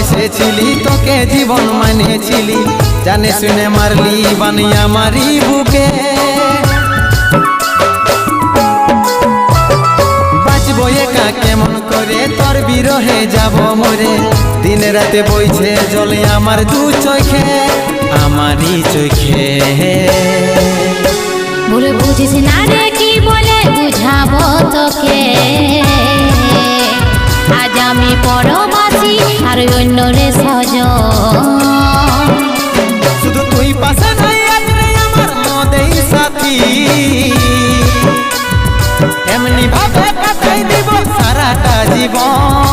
ভালোবেসেছিলি, তোকে জীবন মানেছিলি, জানে শুনে মারলি বানিয়া মারি বুকে। বাঁচবো একা কেমন করে, তোর বিরহে যাব মরে, দিন রাতে বইছে জলে আমার দু চোখে, আমারই চোখে। বলে বুঝিস না রে কি বলে বুঝাবো তোকে, আজ আমি পরবাসী আর অন্য রে সজন। শুধু তুই পাশে নাই আজ রে আমার মদেই সাথী, এমনি ভাবে কাটাই দিব সারাটা জীবন।